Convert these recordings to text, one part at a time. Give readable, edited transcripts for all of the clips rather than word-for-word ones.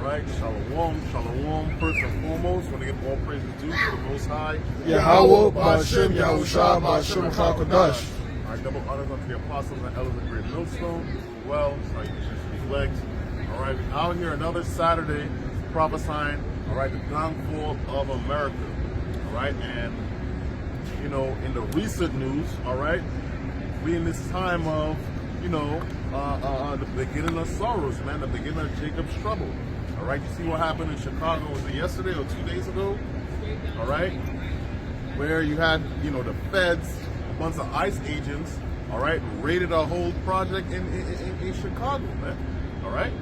right, shalom, shalom. First and foremost, want to give all praises due to the Most High. Yahweh, Ba'ashem, Yahusha, Ba'ashem, Chakadash. Our double honors unto the apostles and elders of Great Millstone. Well, salutations to these legs. All right, we're out here another Saturday prophesying, all right, the downfall of America. All right, and, you know, in the recent news, all right, we in this time of, you know, the beginning of sorrows, man, the beginning of Jacob's trouble. All right, you see what happened in Chicago, was it yesterday or 2 days ago? All right, where you had, you know, the feds, a bunch of ICE agents, all right, raided a whole project in Chicago, man. All right,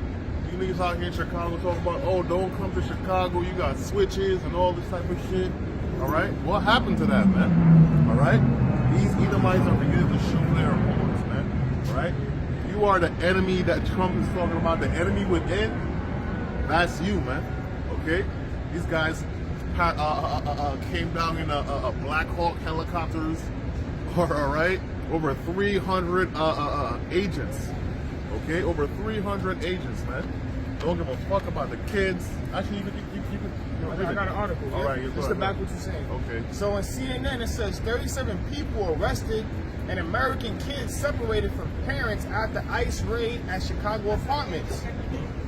you niggas out here in Chicago talk about, oh, don't come to Chicago, you got switches and all this type of shit. All right, what happened to that, man? All right, these Edomites are beginning to show their horns, man. All right, you are the enemy that Trump is talking about, the enemy within. That's you, man. Okay, these guys came down in a Black Hawk helicopters. All right, over 300 agents. Okay, over 300 agents, man. Don't give a fuck about the kids. Actually, you can I got an article. All right, just to back what you're saying. Okay. So in CNN, it says 37 people arrested and American kids separated from parents after ICE raid at Chicago apartments.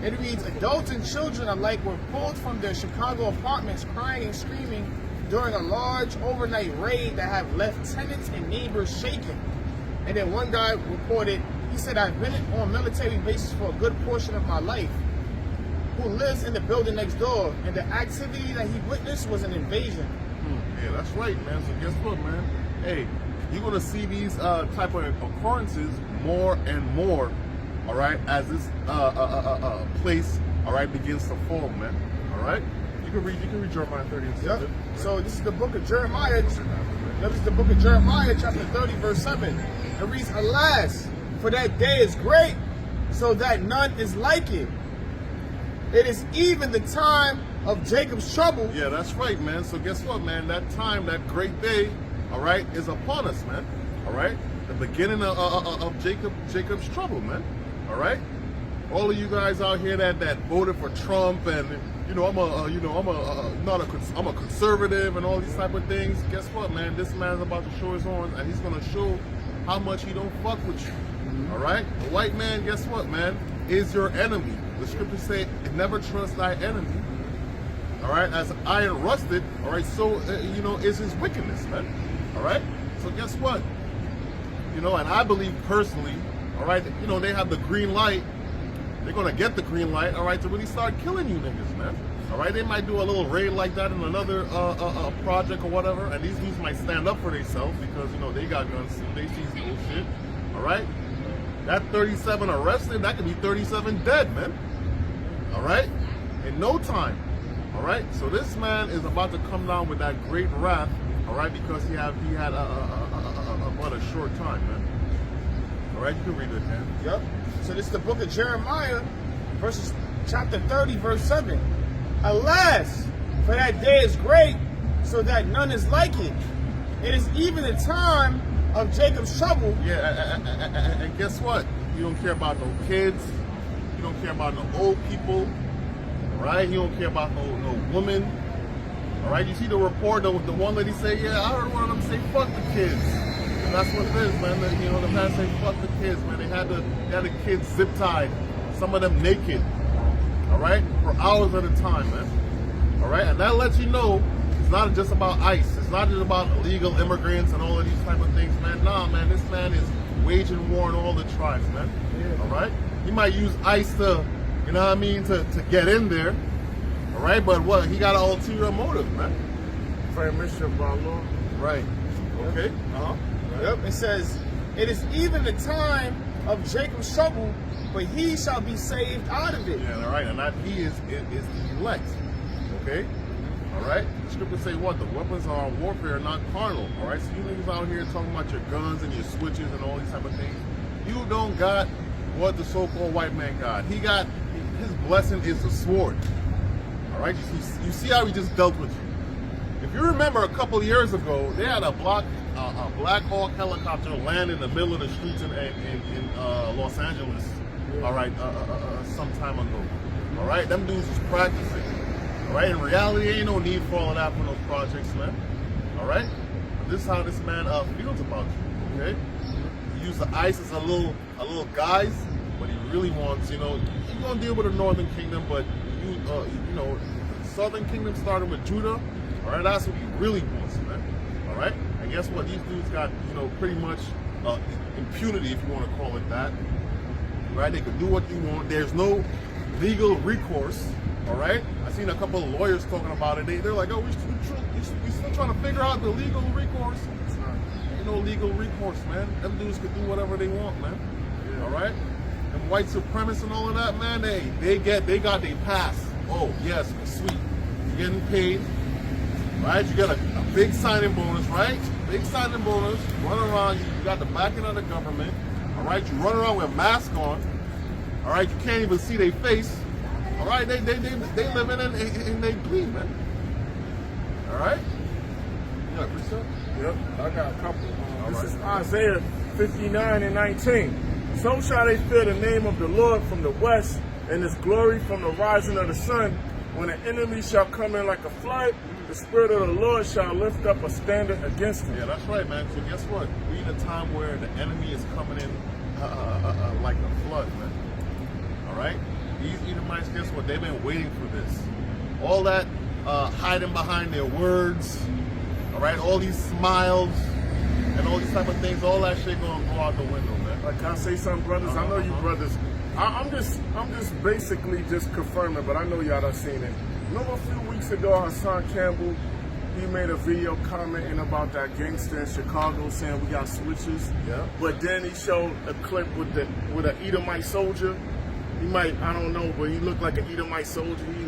It reads, adults and children alike were pulled from their Chicago apartments crying and screaming during a large overnight raid that have left tenants and neighbors shaken. And then one guy reported, he said, I've been on military bases for a good portion of my life, who lives in the building next door, and the activity that he witnessed was an invasion. Yeah, that's right, man. So guess what, man? Hey, you're going to see these type of occurrences more and more, all right, as this place, all right, begins to fall, man. All right? You can read Jeremiah 30 and 7. Yep. So this is the book of Jeremiah. This is the book of Jeremiah, chapter 30, verse 7. It reads, alas, for that day is great, so that none is like it. It is even the time of Jacob's trouble. Yeah, that's right, man. So guess what, man? That time, that great day, all right, is upon us, man. All right? The beginning of Jacob's trouble, man. All right? All of you guys out here that voted for Trump and, you know, I'm a conservative and all these type of things. Guess what, man? This man's about to show his horns, and he's going to show how much he don't fuck with you. All right? The white man, guess what, man, is your enemy. The scriptures say, never trust thy enemy. All right? As iron rusted, all right, so, you know, is his wickedness, man. All right? So guess what? You know, and I believe personally, all right, you know, they have the green light. They're going to get the green light, all right, to really start killing you niggas, man. All right? They might do a little raid like that in another project or whatever, and these dudes might stand up for themselves because, you know, they got guns too. They see bullshit. All right? That 37 arrested, that could be 37 dead, man. All right? In no time. All right? So this man is about to come down with that great wrath, all right, because he had about a short time, man. All right? You can read it, man. Yep. So this is the book of Jeremiah, verses chapter 30, verse 7. Alas, for that day is great, so that none is like it. It is even the time of Jacob's trouble. Yeah, and guess what? You don't care about no kids. You don't care about no old people. All right? You don't care about no woman. All right? You see the report, the one lady say, yeah, I heard one of them say, fuck the kids. And that's what it is, man. You know, the past say, fuck the kids, man. They had the kids zip-tied, some of them naked. All right? For hours at a time, man. All right? And that lets you know it's not just about ICE. It's not just about illegal immigrants and all of these type of things, man. Nah, man, this man is waging war on all the tribes, man. Yeah. All right? He might use ICE to, you know what I mean, to get in there. All right? But what? He got an ulterior motive, man. Permission by law. Right. Okay. Uh-huh. Right. Yep. It says, it is even the time of Jacob's trouble, but he shall be saved out of it. Yeah, all right. And that he is the elect. Okay? All right? The scriptures say what? The weapons of our warfare are not carnal. All right? So you niggas out here talking about your guns and your switches and all these type of things. You don't got what the so-called white man got. He got, his blessing is the sword. All right? You see how he just dealt with you. If you remember a couple of years ago, they had a Black Hawk helicopter land in the middle of the streets in Los Angeles. All right, some time ago. All right, them dudes is practicing. All right, in reality, ain't no need for all of that for those projects, man. All right, but this is how this man feels about you. Okay, he used the ICE as a little guise, but he really wants, you know, he's gonna deal with the Northern Kingdom, but you know, the Southern Kingdom starting with Judah. All right, that's what he really wants, man. All right, and guess what? These dudes got, you know, pretty much impunity, if you want to call it that. Right, they could do what they want. There's no legal recourse. All right, I seen a couple of lawyers talking about it. They're like, oh, we still trying to figure out the legal recourse. Ain't no legal recourse, man. Them dudes could do whatever they want, man. Yeah. All right, and white supremacists and all of that, man. They got their pass. Oh yes, sweet. You're getting paid, right? You got a big signing bonus, right? Big signing bonus. Run around. You got the backing of the government. All right, you run around with a mask on. All right, you can't even see their face. All right, they live in and they bleed, man. All right. You got precept? Yep, I got a couple. This right. is Isaiah 59:19. So shall they fear the name of the Lord from the west, and his glory from the rising of the sun. When an enemy shall come in like a flood, the Spirit of the Lord shall lift up a standard against him. Yeah, that's right, man. So guess what? We're in a time where the enemy is coming in like a flood, man. All right? These Edomites, guess what? They've been waiting for this. All that hiding behind their words, all right? All these smiles and all these type of things, all that shit gonna go out the window, man. Like, can I say something, brothers? I know you brothers. I'm just basically just confirming, but I know y'all done seen it. Remember a few weeks ago, Hassan Campbell, he made a video commenting about that gangster in Chicago saying we got switches. Yeah. But then he showed a clip with an Edomite soldier. He might, I don't know, but he looked like an Edomite soldier. He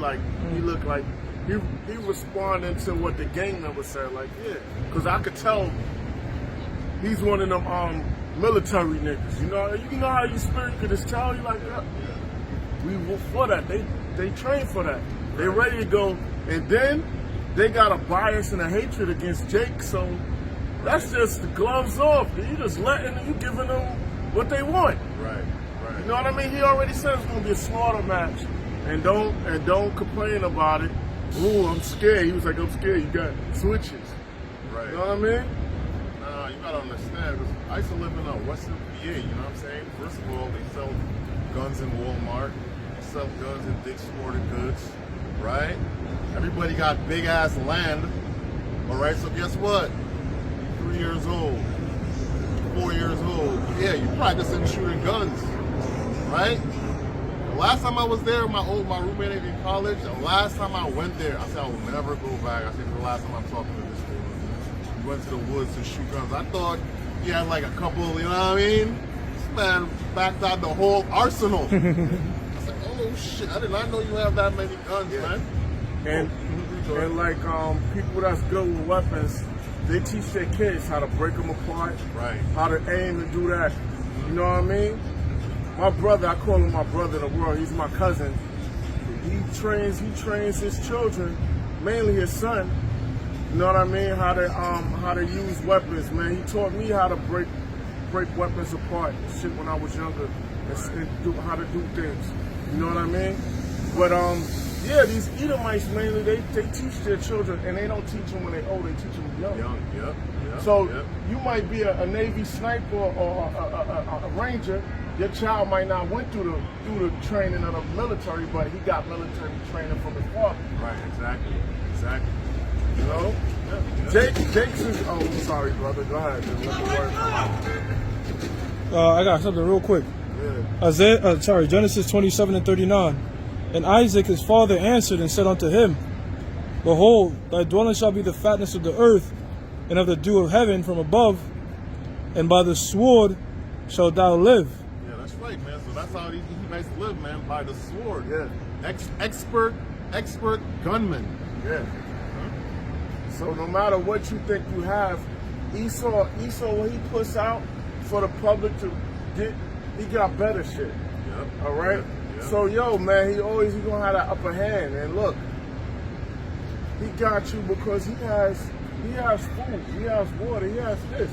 looked like he responded to what the gang members said. Like, yeah, because I could tell he's one of them military niggas. You know how your spirit could just tell you like that. We were for that. They trained for that. They ready to go, and then they got a bias and a hatred against Jake. So that's just the gloves off. You just you giving them what they want. Right. You know what I mean? He already said it's gonna be a slaughter match, and don't complain about it. Ooh, I'm scared. He was like, I'm scared. You got switches. Right. You know what I mean? Nah, you gotta understand, because I used to live in Western PA, you know what I'm saying? First of all, they sell guns in Walmart, they sell guns in Dick's Sporting Goods, right? Everybody got big ass land, all right? So guess what? 3 years old, 4 years old, yeah, you practicing shooting guns, right? The last time I was there, my roommate in college, the last time I went there, I said I will never go back. I think the last time I'm talking to this dude, we went to the woods to shoot guns. I thought he had like a couple, you know what I mean? This man backed out the whole arsenal. I was like, oh shit, I did not know you have that many guns, man. And like people that's good with weapons, they teach their kids how to break them apart, right? How to aim and do that. You know what I mean? My brother, I call him my brother in the world. He's my cousin. He trains his children, mainly his son. You know what I mean? How to use weapons, man. He taught me how to break weapons apart, shit, when I was younger, and how to do things. You know what I mean? But yeah, these Edomites mainly they teach their children, and they don't teach them when they're old. They teach them young. Yep. So you might be a Navy sniper or a Ranger. Your child might not went through the training of the military, but he got military training from his father. Right, exactly. You know? Yeah. Jake's is, oh, I'm sorry, brother. Go ahead. I got something real quick. Yeah. Genesis 27:39. And Isaac his father answered and said unto him, Behold, thy dwelling shall be the fatness of the earth, and of the dew of heaven from above, and by the sword shalt thou live. Yeah, that's right, man. So that's how these Edomites live, man, by the sword. Yeah. Expert gunman. Yeah. So no matter what you think you have, Esau, what he puts out for the public to get, he got better shit. Yep. All right? Yep. So, yo, man, he gonna have that upper hand. And look, he got you because he has food, he has water, he has this.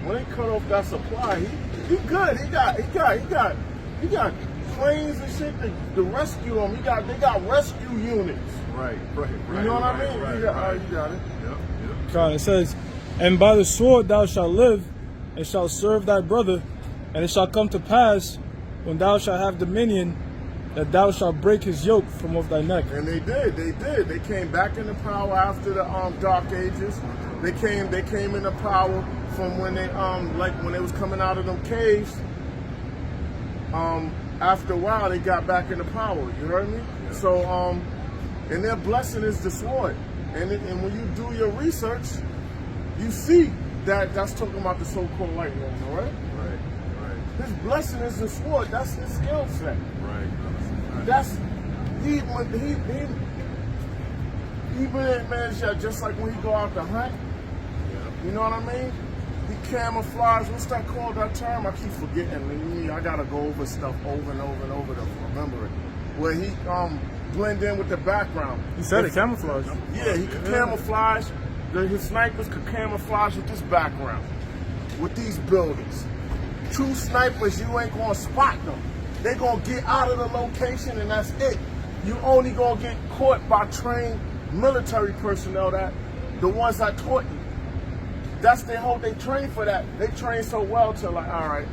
When they cut off that supply, he good. He got planes and shit to rescue them. They got rescue units. Right. You know what I mean? Right. You got it. Yep. God, it says, and by the sword thou shalt live, and shalt serve thy brother, and it shall come to pass, when thou shalt have dominion, that thou shalt break his yoke from off thy neck. And they did. They came back into power after the Dark Ages. They came into power from when they when they was coming out of them caves. After a while, they got back into power. You heard me? Yeah. So and their blessing is the sword. And when you do your research, you see that that's talking about the so-called white man, all right? Right. His blessing is the sword. That's his skill set. Right. That's he man, just like when he go out to hunt. Yeah. You know what I mean? He camouflage. What's that called? That term? I keep forgetting. I gotta go over stuff over and over to remember it. Where he blend in with the background. He said it, camouflage. Yeah, he could camouflage. His snipers could camouflage with this background, with these buildings. True snipers, you ain't gonna spot them. They gonna get out of the location and that's it. You only gonna get caught by trained military personnel, that the ones that taught you. That's their whole, they train for that. They train so well to like, all right,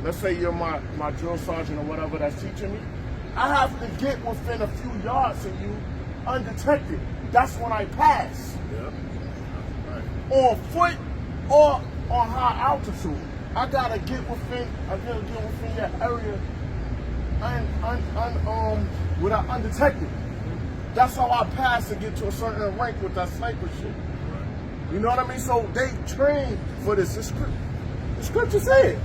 let's say you're my drill sergeant or whatever that's teaching me. I have to get within a few yards of you undetected. That's when I pass. Yeah. On foot or on high altitude. I gotta get within that area without undetected. That's how I pass to get to a certain rank with that sniper shit. You know what I mean? So they train for this. The scripture say it.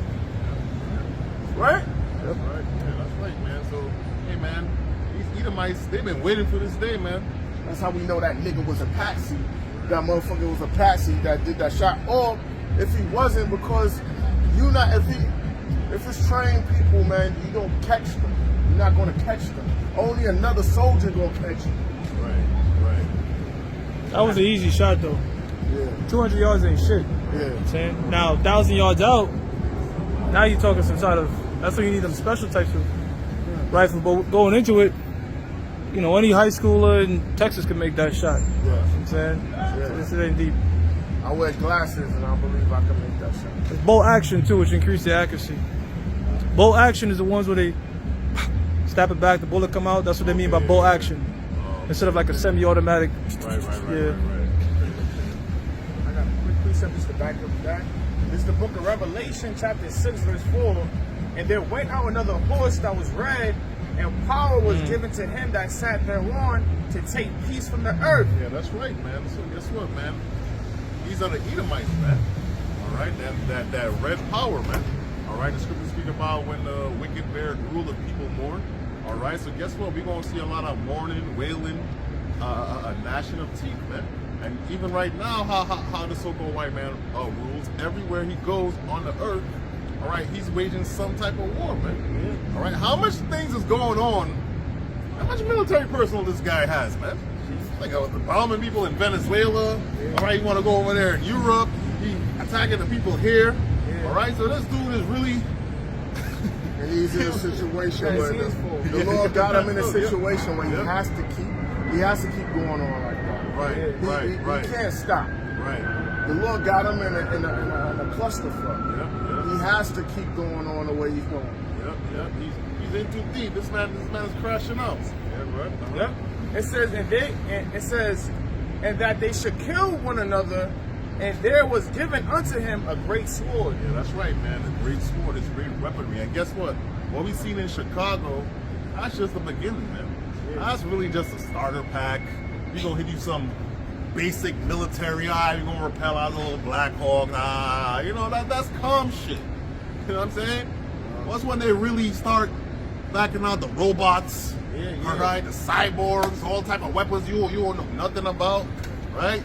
Right? That's right. Yeah, that's right, man. So, hey, man, these Edomites, they've been waiting for this day, man. That's how we know that nigga was a patsy. That motherfucker was a patsy that did that shot. Or if he wasn't, because if it's trained people, man, you don't catch them. You're not gonna catch them. Only another soldier gonna catch you. Right. That was an easy shot, though. Yeah. 200 yards ain't shit. You know Yeah. what I'm saying? Now, 1,000 yards out, now you're talking some sort of, that's when you need them special types of rifles. But going into it, you know, any high schooler in Texas can make that shot. You know what I'm saying? Yeah. So this ain't deep. I wear glasses and I believe I can make that shot. It's bolt action, too, which increases the accuracy. Bolt action is the ones where they snap it back, the bullet come out. That's what they mean by bolt action. Instead of like a semi-automatic. Right. Yeah. I got a quick precept just to back up that. This is the book of Revelation, chapter 6, verse 4. And there went out another horse that was red, and power was given to him that sat thereon to take peace from the earth. Yeah, that's right, man. So guess what, man? These are the Edomites, man. All right, that red power, man. All right, the scriptures speak about when the wicked bear rule the people mourn. All right, so guess what? We're gonna see a lot of mourning, wailing, a gnashing of teeth, man. And even right now, how the so-called white man rules everywhere he goes on the earth. All right, he's waging some type of war, man. All right, how much things is going on? How much military personnel this guy has, man? Like bombing people in Venezuela. All right, you want to go over there in Europe? He attacking the people here. All right, so this dude is really. And he's in a situation where the Lord got him in a situation where he has to keep going on like that. Right. He can't stop. Right. The Lord got him in a clusterfuck. Yep. He has to keep going on the way he's going. Yep. He's in too deep. This man is crashing out. Yeah, right. Yep. It says, and that they should kill one another, and there was given unto him a great sword. Yeah, that's right, man. A great sword is great weaponry. And guess what? What we seen in Chicago, that's just the beginning, man. That's really just a starter pack. We're gonna hit you some basic military eye. We're gonna repel our little Black Hawk. You know, that's calm shit. You know what I'm saying? What's when they really start backing out the robots? All right, the cyborgs, all type of weapons you don't know nothing about, right?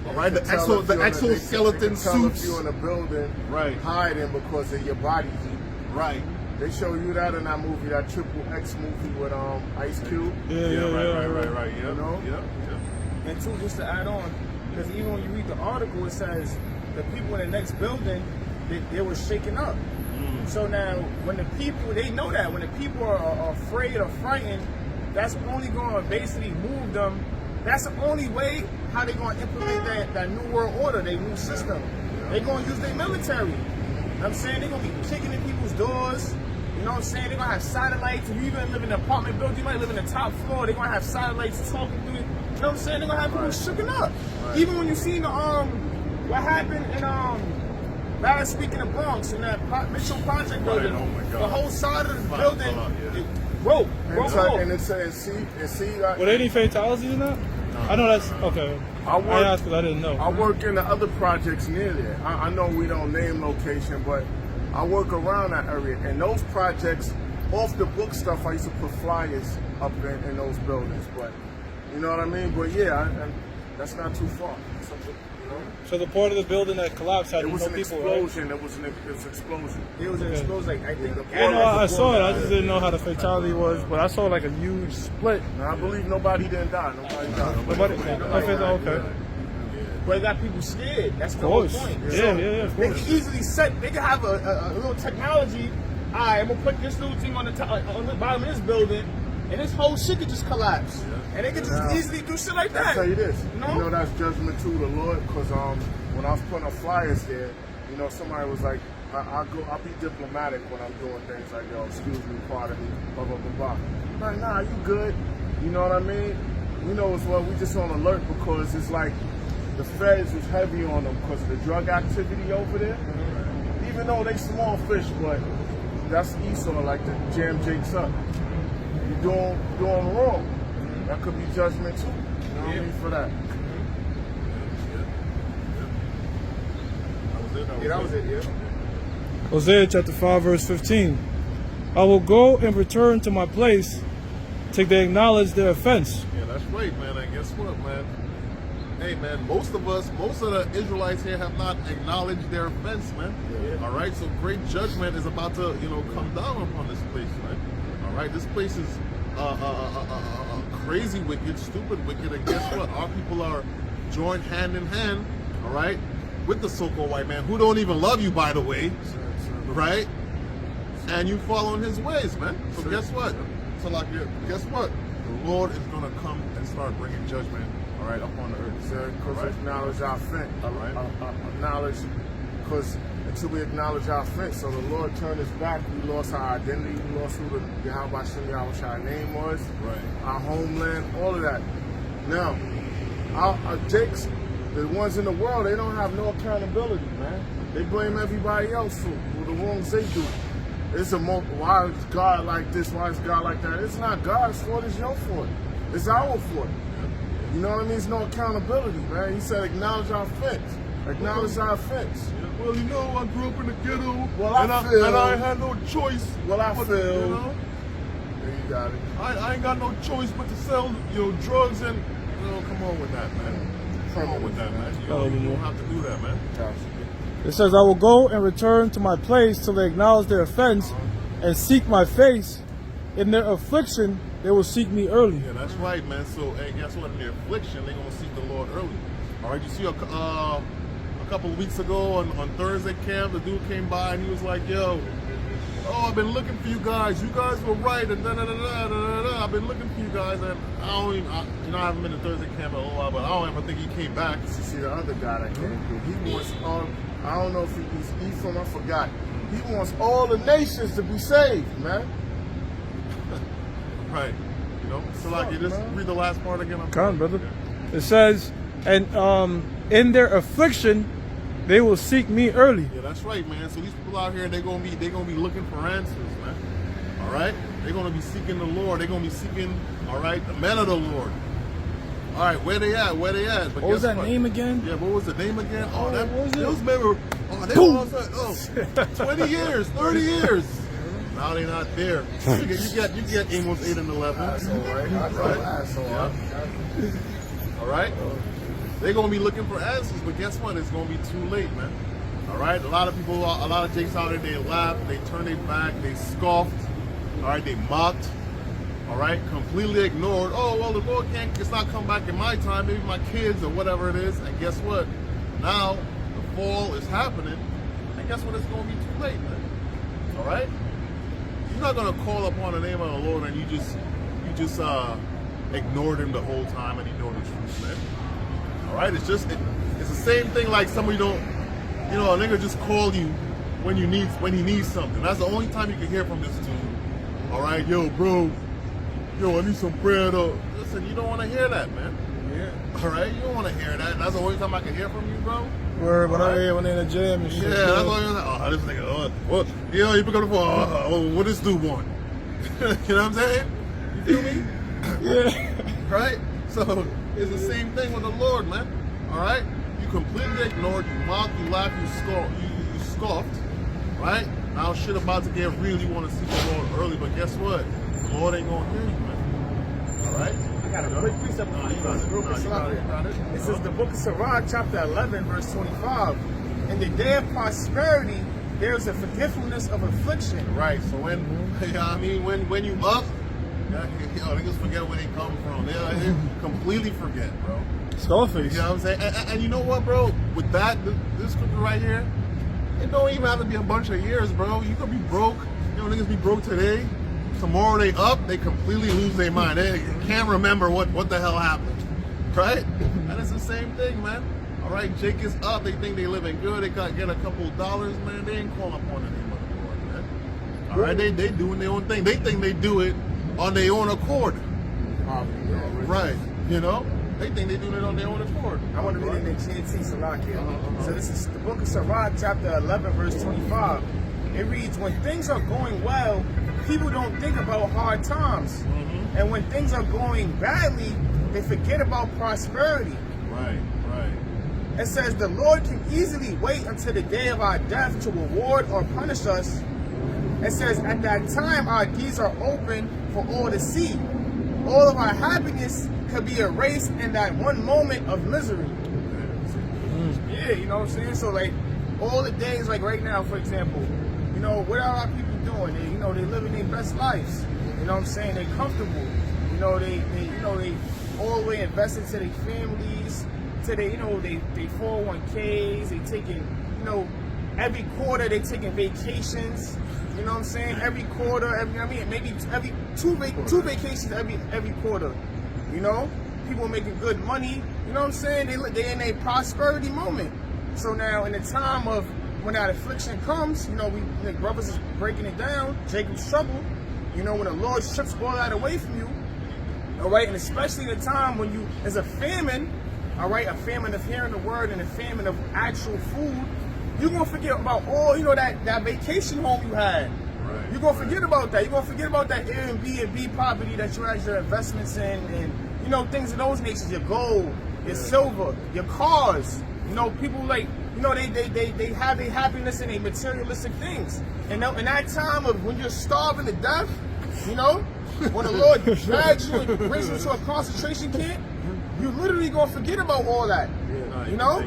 All right, the exoskeleton suits. If you're in a building, Right. hiding because of your body heat. Right. They show you that in that movie, that Triple X movie with Ice Cube. Right. Yeah. You know? Yeah. And two, just to add on, because even when you read the article, it says the people in the next building, they were shaken up. So now, when the people, they know that when the people are afraid or frightened, that's only going to basically move them. That's the only way how they're going to implement that new world order, their new system. They're going to use their military. You know what I'm saying? They're going to be kicking in people's doors. You know what I'm saying? They're going to have satellites. If you even live in an apartment building, you might live in the top floor. They're going to have satellites talking through it. You know what I'm saying? They're going to have people shooken up. Even when you seen the, what happened in, last week in the Bronx, in that Mitchell Project building, oh my God. the whole side of the building, it broke. And it said, see, like, Were there any fatalities in that? I know that's okay. I asked because I didn't know. I work in the other projects near there. I know we don't name location, but I work around that area. And those projects, off the book stuff, I used to put flyers up in those buildings. But you know what I mean? But yeah, that's not too far. So the part of the building that collapsed had It was no an people, explosion. right? It was an explosion. It was an explosion. Like, I think Yeah, no, I saw it. I just didn't know how the fatality was, but I saw like a huge split. Now, I believe nobody didn't die. Nobody died. Nobody. Okay. But it got people scared. That's the Of whole course. point. Yeah, of They course. can easily they can have a little technology. All right, I'm gonna put this little thing on the bottom of this building, and this whole shit could just collapse. And they could just easily do shit like that. I'll tell you this. You know? You know that's judgment to the Lord, because when I was putting up flyers there, you know, somebody was like, I'll be diplomatic when I'm doing things like, yo, excuse me, pardon me, blah, blah, blah, blah. I'm like, nah, you good. You know what I mean? You know as well, we just on alert because it's like the feds was heavy on them because of the drug activity over there. Even though they small fish, but that's Esau, like to jam Jake's up. You're doing wrong. That could be judgment too. You know what I mean for that. That was it, yeah. Hosea chapter 5 verse 15. I will go and return to my place till they acknowledge their offense. Yeah, that's right, man. And guess what, man? Hey, man, most of the Israelites here have not acknowledged their offense, man. All right, so great judgment is about to, come down upon this place, man. All right, this place is crazy wicked, stupid wicked, and guess what? Our people are joined hand in hand, all right, with the so-called white man, who don't even love you, by the way, right? And you following his ways, man. So guess what? So like, guess what? The Lord is gonna come and start bringing judgment, all right, upon the earth. Because acknowledge our offense. Acknowledge, because until we acknowledge our offense, so the Lord turned his back, we lost our identity, we lost who the Yahweh Shem Yahweh our name was, Right. our homeland, all of that. Now, our Jakes, the ones in the world, they don't have no accountability, man. They blame everybody else for the wrongs they do. It's why is God like this? Why is God like that? It's not God's fault, it's your fault. It's our fault. You know what I mean? It's no accountability, man. He said acknowledge our offense. Acknowledge our offense. Well, I grew up in the ghetto, Well, and I had no choice. Well, I but, feel. There You got it. I ain't got no choice but to sell, drugs and, come on with that, man. Come on with that, man. You don't have to do that, man. It says, I will go and return to my place till they acknowledge their offense and seek my face. In their affliction, they will seek me early. Yeah, that's right, man. So, hey, guess what? In their affliction, they're going to seek the Lord early. All right, you see a couple of weeks ago on Thursday camp, the dude came by and he was like, yo, I've been looking for you guys. You guys were right, and da-da-da-da-da-da-da. I've been looking for you guys, and I haven't been to Thursday camp in a little while, but I don't ever think he came back. You see the other guy that came through. He wants I don't know if he's Ephraim, I forgot. He wants all the nations to be saved, man. Right. So like, you just read the last part again. Come on, brother. It says, and in their affliction, they will seek me early. Yeah, that's right, man. So these people out here, they're gonna be looking for answers, man. All right, they're gonna be seeking the Lord. They're gonna be seeking, all right, the men of the Lord. All right, where they at? Where they at? But What was that name again? Yeah, what was the name again? Oh, that what was it? those men were. Oh, they were also, 20 years, 30 years. Now they're not there. You get Amos 8 and 11. Asshole, right? Asshole. Yeah. All right. They're gonna be looking for answers, but guess what? It's gonna be too late, man. All right. A lot of Jakes out there, they laughed, they turned their back, they scoffed. All right, they mocked. All right, completely ignored. Oh well, the Lord it's not come back in my time. Maybe my kids or whatever it is. And guess what? Now the fall is happening, and guess what? It's gonna be too late, man. All right? You're not gonna call upon the name of the Lord and you just ignored him the whole time and ignore the truth, man. All right? It's the same thing like somebody don't, you know, a nigga just call you when he needs something. That's the only time you can hear from this dude. All right, yo, bro, yo, I need some bread. Listen, you don't want to hear that, man. Yeah. All right, you don't want to hear that. That's the only time I can hear from you, bro. Word, when I hear when they in the gym and shit. Yeah, that's all you're like, oh, this nigga, what? You know, you pick up the phone, what this dude want? You know what I'm saying? You feel me? Yeah. Right? So it's the same thing with the Lord, man. All right? You completely ignored, you mocked, you laughed, you scoffed, right? Now shit about to get real. You want to see the Lord early, but guess what? The Lord ain't gonna hear you, man. All right? I got a quick precept for you. It says the book of Sirach, chapter 11, verse 25. In the day of prosperity, there is a forgetfulness of affliction. Right. So when, you know what I mean, when you up, niggas forget where they come from. They completely forget, bro. Scarface. You know what I'm saying? And you know what, bro? With that, this scripture right here, it don't even have to be a bunch of years, bro. You could be broke. You know, niggas be broke today. Tomorrow they up, they completely lose their mind. They can't remember what the hell happened, right? And it's the same thing, man. All right, Jake is up. They think they living good. They got get a couple of dollars, man. They ain't calling upon the name of the Lord, man. All right, they doing their own thing. They think they do it on their own accord, right? You know, they think they do it on their own accord. I want to read it in the GNT Sirach here. So this is the book of Sirach, chapter 11, verse 25. It reads, when things are going well, people don't think about hard times. Mm-hmm. And when things are going badly, they forget about prosperity. Right, right. It says, the Lord can easily wait until the day of our death to reward or punish us. It says, at that time, our deeds are open for all to see. All of our happiness could be erased in that one moment of misery. Yeah, you know what I'm saying? So, like, all the days, like right now, for example, you know, what are our people doing? They, you know, they living their best lives. You know what I'm saying? They're comfortable. You know, they all the way invest into their families, to their, you know, they 401ks. They taking, you know, every quarter they taking vacations. You know what I'm saying? Every quarter, maybe every two vacations every quarter. You know, people making good money. You know what I'm saying? They in a prosperity moment. So now, in the time of when that affliction comes, you know, the brothers is breaking it down. Jacob's trouble. You know, when the Lord strips all that away from you. All right, and especially in the time when there's a famine. All right, a famine of hearing the word and a famine of actual food. You're going to forget about all, you know, that vacation home you had. Right. You're going to forget about that. You're going to forget about that Airbnb property that you had your investments in and, you know, things of those natures, your gold, your silver, your cars. You know, people like, you know, they have their happiness in their materialistic things. And in that time of when you're starving to death, you know, when the Lord drags you and brings you to a concentration camp, you literally going to forget about all that. You know?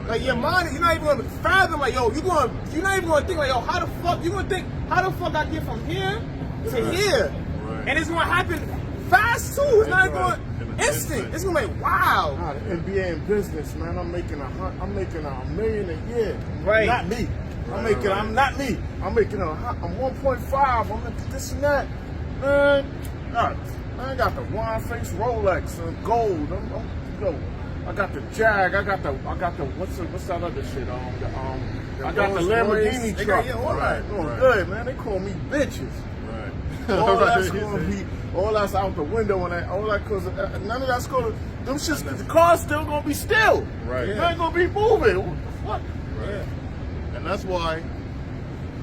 Like your mind, you're not even gonna fathom. Like, yo, you're not even gonna think like, yo, how the fuck you gonna think? How the fuck I get from here to here? Right. And it's gonna happen fast too. It's not going instant. It's gonna be like, wow. Nah, the NBA in business, man. I'm making $1 million a year. Right. Not me. I'm not me. I'm making I'm 1.5. I'm making this and that. Man, I got the wine face Rolex and gold. I got the Jag. I got the what's that other shit? I got the Lamborghini truck. Good, man. They call me bitches. Right. All that's out the window and all that cause none of that's gonna. Them shits. The car's still gonna be still. Right. It ain't gonna be moving. What? Right. Yeah. And that's why,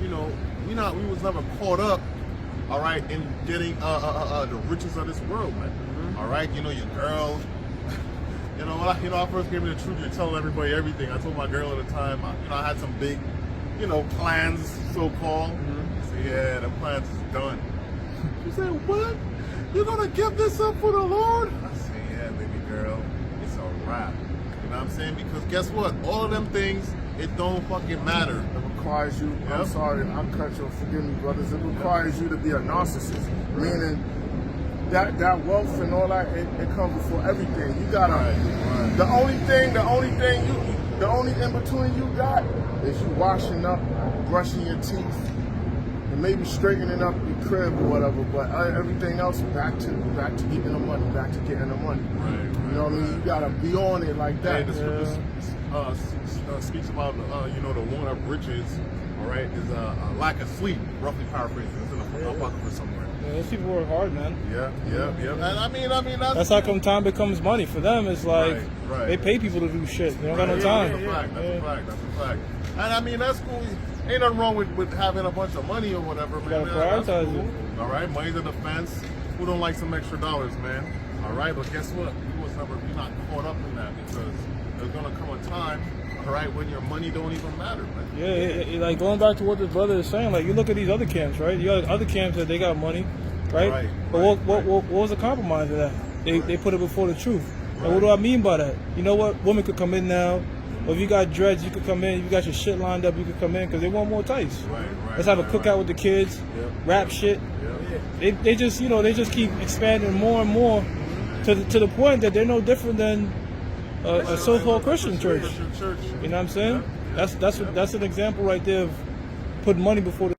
you know, we was never caught up. All right, in getting the riches of this world, man. Mm-hmm. All right, you know, your girl. You know, when I first gave me the truth, you're telling everybody everything. I told my girl at the time, I had some big, you know, plans, so-called. Mm-hmm. I said, yeah, the plans is done. She said, what? You're going to give this up for the Lord? I said, yeah, baby girl, it's a wrap. You know what I'm saying? Because guess what? All of them things, it don't fucking matter. It requires you, I'm sorry, I'm cut you, forgive me, brothers. It requires you to be a narcissist, meaning that wealth and all that, it comes before everything. You gotta, the only in between you got is you washing up, brushing your teeth, and maybe straightening up your crib or whatever. But everything else back to getting the money, back to getting the money. Right. You know what I mean? You gotta be on it like Hey, that. the scripture speaks about you know, the want of riches. All right, is a lack of sleep. Roughly paraphrasing. It's in the Apocrypha somewhere. Yeah, those people work hard, man. Yeah. And I mean That's how come time becomes money for them. It's like Right. they pay people to do shit. They don't got no time. That's a fact. And I mean, that's cool. Ain't nothing wrong with having a bunch of money or whatever, man. gotta That's prioritize cool. it. All right, money's a defense. Who don't like some extra dollars, man? All right, but guess what? You're not caught up in that, because there's gonna come a time, all right, when your money don't even matter, man. Yeah, like going back to what this brother is saying, like you look at these other camps, right? You got other camps that they got money, right? But what was the compromise of that? They put it before the truth. And what do I mean by that? You know what? Women could come in now. Or if you got dreads, you could come in. If you got your shit lined up, you could come in because they want more tights. Right. Let's have a cookout with the kids, rap shit. They just, you know, they just keep expanding more and more to the point that they're no different than a so-called Christian church. You know what I'm saying? That's an example right there of putting money before the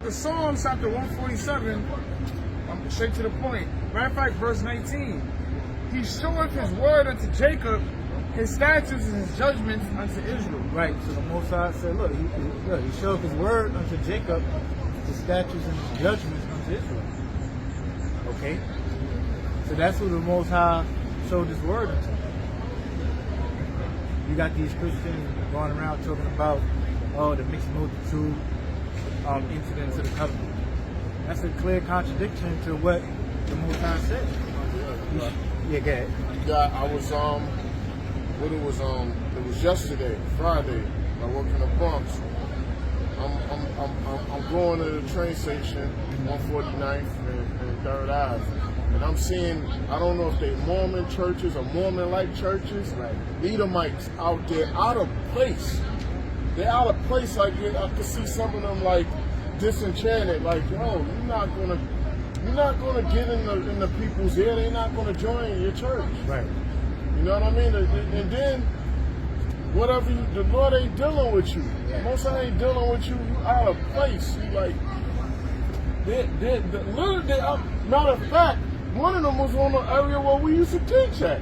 The Psalms chapter 147, I'm straight to the point. Matter of fact, verse 19. He showeth his word unto Jacob, his statutes and his judgments unto Israel. Right, so the Most High said, look, he showed his word unto Jacob, his statutes and his judgments unto Israel. Okay? So that's who the Most High showed his word unto. You got these Christians going around talking about, the mixed multitude incidents of the covenant. That's a clear contradiction to what the Most High said. Yeah, go ahead. It was yesterday, Friday. I work in the Bronx. I'm going to the train station, 149th and 3rd Ave, and I'm seeing, I don't know if they're Mormon churches or Mormon-like churches, Right. Edomites out there, out of place. They're out of place. Like, I can see some of them like disenchanted. Like, yo, you're not gonna get in the people's ear. They're not gonna join your church. Right. You know what I mean? And then whatever the Lord ain't dealing with you. Most of them ain't dealing with you. You out of place. You like, matter of fact, one of them was on the area where we used to teach at,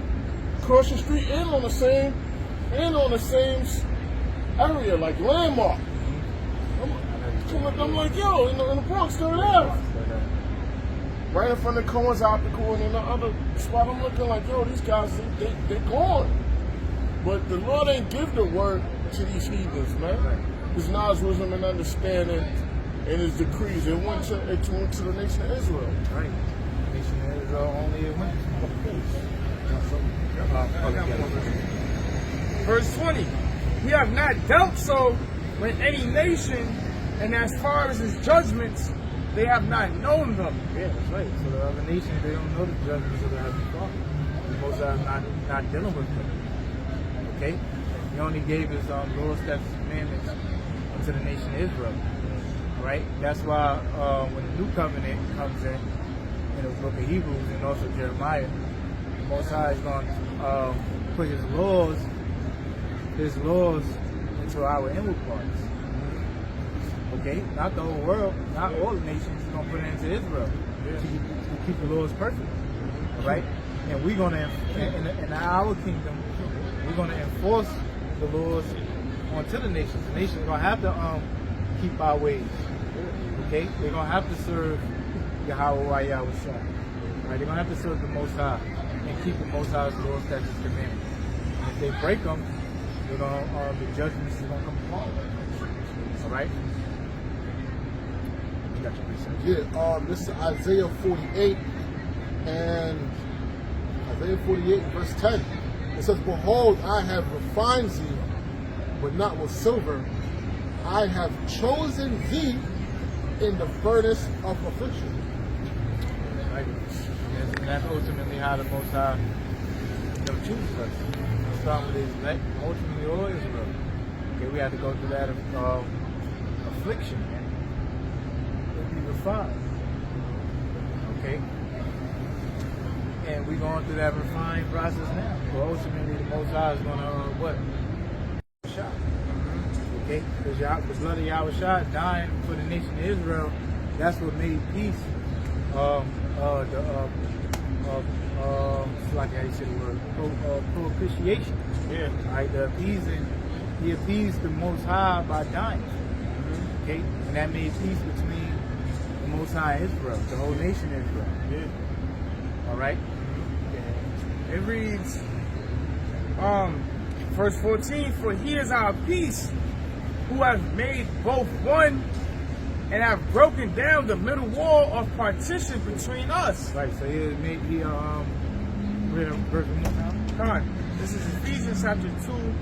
across the street and on the same area, like landmark. I'm like, yo, in the Bronx, 3rd Ave. Right in front of Cohen's Optical, and in the other spot, I'm looking like, yo, these guys, they're gone. But the Lord ain't give the word to these heathens, man. His knowledge, wisdom, and understanding, and his decrees. It went to the nation of Israel. Right. The nation of Israel only went Verse 20. He have not dealt so with any nation, and as far as his judgments, they have not known them. Yeah, that's right. So the other nations, they don't know the judgments of the Heavenly Father. The Most High is not dealing with them. Okay? He only gave his laws, statutes, and commandments to the nation of Israel. Right? That's why when the new covenant comes in the book of Hebrews and also Jeremiah, the Most High is going to put his laws into our inward parts. Okay? Not the whole world, not all the nations. He's going to put it into Israel to keep the laws perfect. All right? And we're going to, in our kingdom, we're going to enforce the laws onto the nations. The nations are going to have to keep our ways. Okay? They're going to have to serve Yahweh Yahweh Shah. Right? They're going to have to serve the Most High and keep the Most High's laws, statutes, and commandments. And if they break them, they're going to, the judgments are going to come upon them. All right? You got your research. Yeah, this is Isaiah 48, and Isaiah 48, verse 10. It says, behold, I have refined thee, but not with silver. I have chosen thee in the furnace of affliction. Right. And that's ultimately how the Most High chooses us. We'll start with his elect, ultimately all Israel. Okay, we have to go through that affliction, man. We'll be refined. Okay? And we're going through that refined process now. But ultimately, the Most High is going to, what? Shah. Okay? Because the blood of Yahweh Shah dying for the nation of Israel, that's what made peace. Like how you say the word, propitiation. Yeah. Right? He appeased the Most High by dying. Okay? And that made peace between the Most High and Israel, the whole nation of Israel. Yeah. All right? It reads, verse 14, for he is our peace, who have made both one and have broken down the middle wall of partition between us. Right, so here made read a verse one more time. Come on. This is Ephesians chapter 2.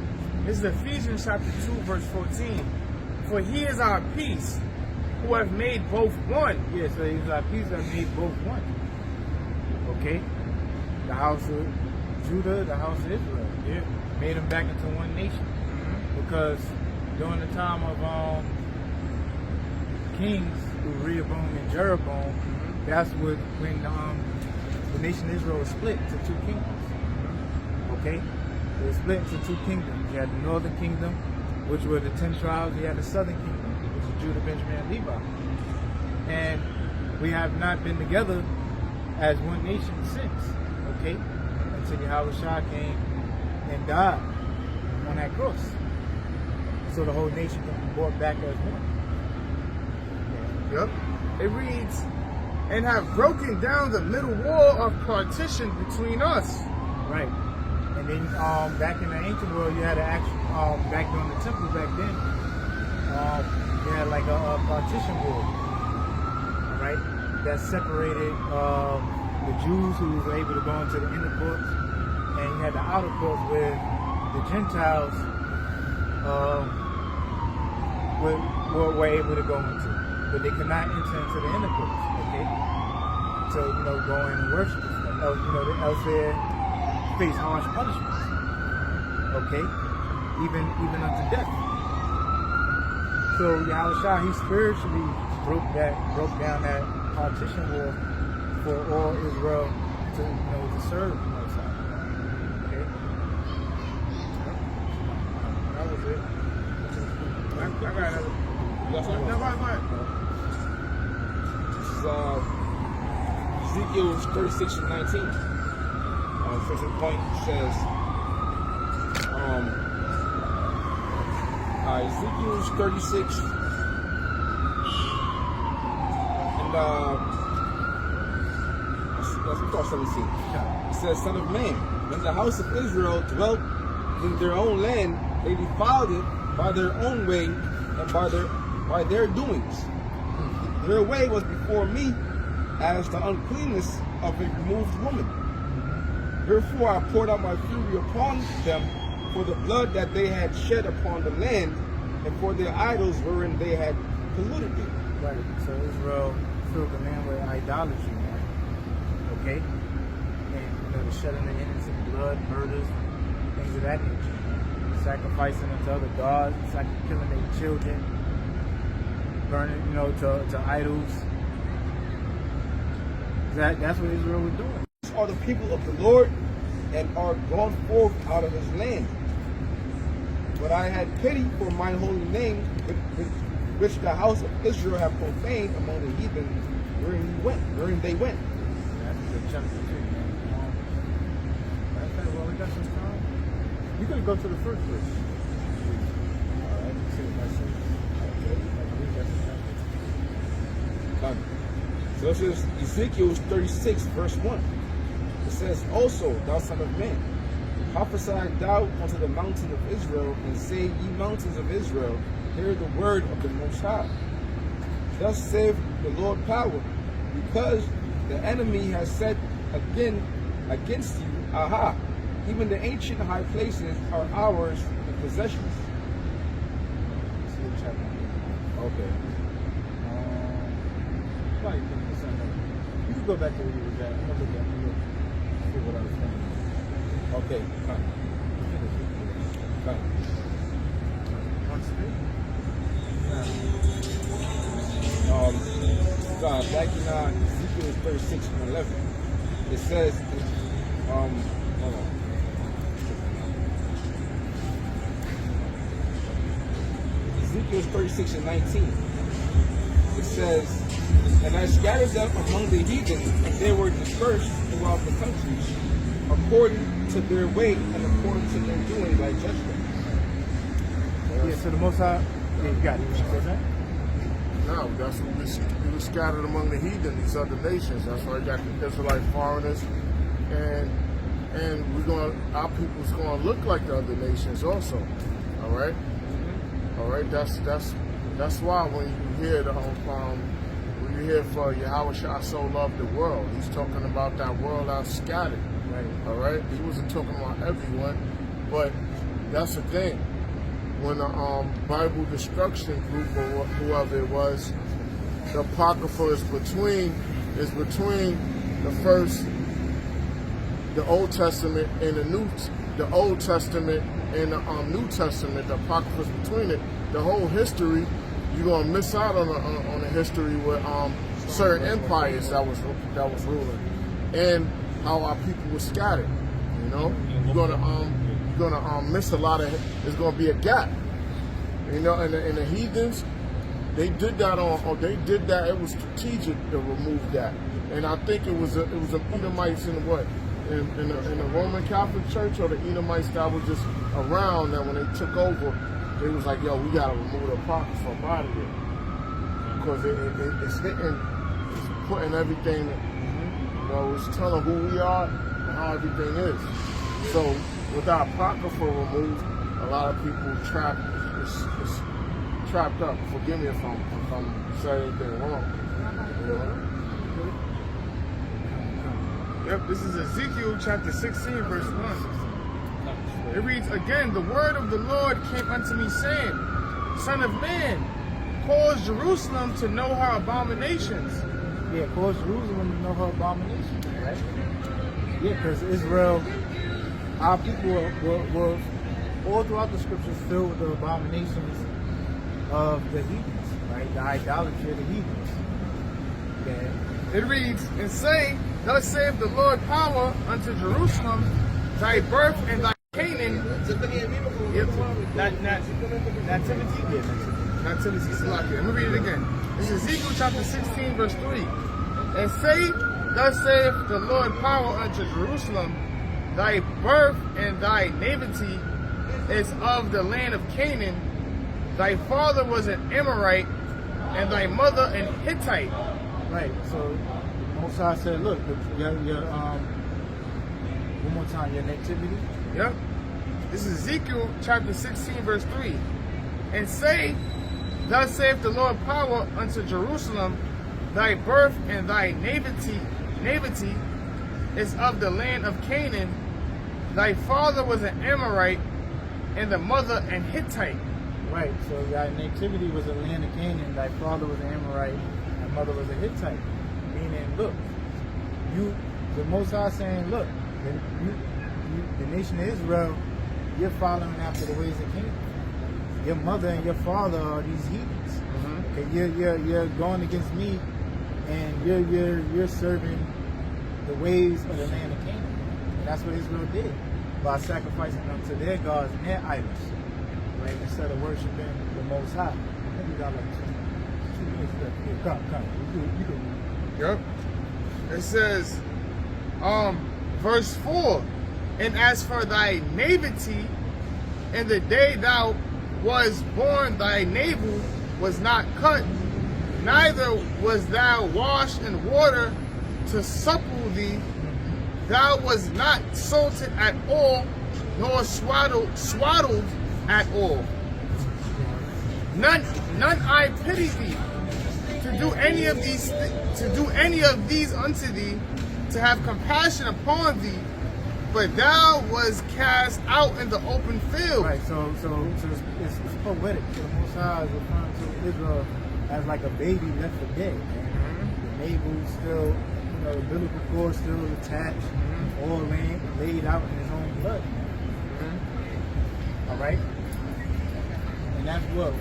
This is Ephesians chapter 2, verse 14. For he is our peace, who have made both one. Yeah, so he's our peace that made both one. Okay? The house of Judah, the house of Israel. Yeah. Made them back into one nation. Because during the time of kings, through Rehoboam and Jeroboam, that's when the nation of Israel was split into two kingdoms. Okay? They were split into two kingdoms. You had the northern kingdom, which were the 10 tribes. You had the southern kingdom, which was Judah, Benjamin, and Levi. And we have not been together as one nation since, okay? Until Yahushua came and died on that cross. So the whole nation can be brought back as one. Yep. It reads, and have broken down the middle wall of partition between us. Right. And then back in the ancient world, you had to actually, back during the temple back then, you had like a partition wall, right? That separated the Jews who were able to go into the inner courts, and you had the outer courts where the Gentiles were able to go into, but they could not enter into the inner courts, okay? So, go in and worship and stuff. Else they face harsh punishments, okay? Even unto death. So Yahushua, he spiritually broke down that partition wall for all Israel to serve the Most High. Okay? That was it. I got another. Yes, No, go ahead. This is Ezekiel 36 and 19. First point says, Ezekiel 36 and let's start 17. It says, Son of man, when the house of Israel dwelt in their own land, they defiled it by their own way and by their doings. Their way was before me as the uncleanness of a removed woman. Therefore I poured out my fury upon them for the blood that they had shed upon the land, and for their idols wherein they had polluted it. Right. So Israel filled the land with idolatry, man. Okay? And the shedding of innocent blood, murders, things of that nature. Sacrificing unto other gods, killing their children, burning, to idols. That's what Israel was doing. These are the people of the Lord, and are gone forth out of his land. But I had pity for mine holy name, which the house of Israel have profaned among the heathen wherein they went. That's a good chapter too, man. Well, we got some time. You could go to the first verse. Alright, let's see what that says. So this is Ezekiel 36, verse 1. It says, Also, thou son of man, prophesy thou unto the mountains of Israel, and say, Ye mountains of Israel, hear the word of the Most High. Thus saith the Lord power, because the enemy has said again against you, Aha, even the ancient high places are ours in possessions. Okay. You can go back to where you was at. I'm gonna look at see what I was saying. Okay, fine. Back in Ezekiel 36 and 11, it says, hold on. Ezekiel 36 and 19. It says, And I scattered them among the heathen, and they were dispersed throughout the countries, according to their way and according to their doings I judged them. Yeah, so the Most High, yeah, you got it. You say that? No, that's what we were scattered among the heathen, these other nations. That's why we got the Israelite foreigners, and our people's gonna look like the other nations also. All right, all right. That's why when you hear for Yahushua so loved the world, he's talking about that world out scattered. Right. All right. He wasn't talking about everyone, but that's the thing. When the Bible Destruction Group or whoever it was, the Apocrypha is between the Old Testament and the Old Testament and the New Testament. The Apocrypha is between it. The whole history, you're gonna miss out on the history with certain empires that was ruling, and how our people were scattered. You're gonna miss a lot of. There's gonna be a gap. And the heathens, They did that they did that. It was strategic to remove that, and I think it was Edomites in what in the Roman Catholic Church or the Edomites that was just around that when they took over, they was like, yo, we gotta remove the apocrypha from out of here because it's hitting, it's putting everything, it's telling who we are and how everything is. So with the apocrypha removed, a lot of people trapped up. Forgive me if I'm saying anything wrong. Yep, this is Ezekiel chapter 16, verse 1. It reads, again, the word of the Lord came unto me, saying, Son of man, cause Jerusalem to know her abominations. Yeah, cause Jerusalem to know her abominations, right? Yeah, because Israel, our people were all throughout the scriptures filled with the abominations of the heathens, right? The idolatry of the heathens. Okay. It reads, and say, thus saith the Lord power unto Jerusalem, thy birth and thy Canaan. Yep. Not Timothy. Not Timothy. Slack. Let me read it again. This is Ezekiel chapter 16, verse 3. And say, thus saith the Lord power unto Jerusalem, thy birth and thy nativity is of the land of Canaan. Thy father was an Amorite, and thy mother an Hittite. Right. So Moses said, look, your one more time, your nativity. Yep. This is Ezekiel chapter 16, verse 3. And say, thus saith the Lord power unto Jerusalem, thy birth and thy nativity is of the land of Canaan. Thy father was an Amorite, and the mother an Hittite. Right. So thy nativity was the land of Canaan. Thy father was an Amorite, and mother was a Hittite. Meaning, look, the Most High saying, look, the nation of Israel, you're following after the ways of Canaan. Your mother and your father are these heathens. Okay, you're going against me, and you're serving the ways of the land of Canaan. And that's what Israel did by sacrificing unto their gods and their idols, right? Instead of worshiping the Most High. I think we got like 2 minutes left. Here, come. You can. Yep. It says, verse 4, and as for thy nativity, in the day thou was born, thy navel was not cut, neither was thou washed in water to supple thee. Thou was not salted at all, nor swaddled at all. None I pity thee to do any of these unto thee, to have compassion upon thee, but thou was cast out in the open field. Right, so it's poetic. So the Most High is referring to Israel as like a baby left for dead. The navel still, the umbilical cord still attached, all laid out in his own blood. All right, and that's what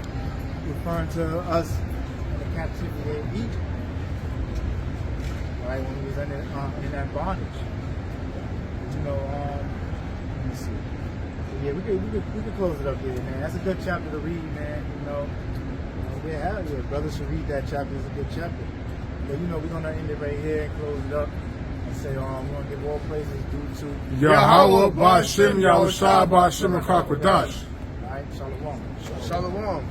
referring to us in the captivity of Egypt. Right, when we was in that bondage. Let me see. Yeah, we could close it up there, man. That's a good chapter to read, man. Yeah, brothers should read that chapter. It's a good chapter. But we're gonna end it right here and close it up and say, we're gonna give all praises due to Yahweh, Ba'Shem, Yahushua, Ba'Shem, and Kakwadash. All right, Shalom. Shalom.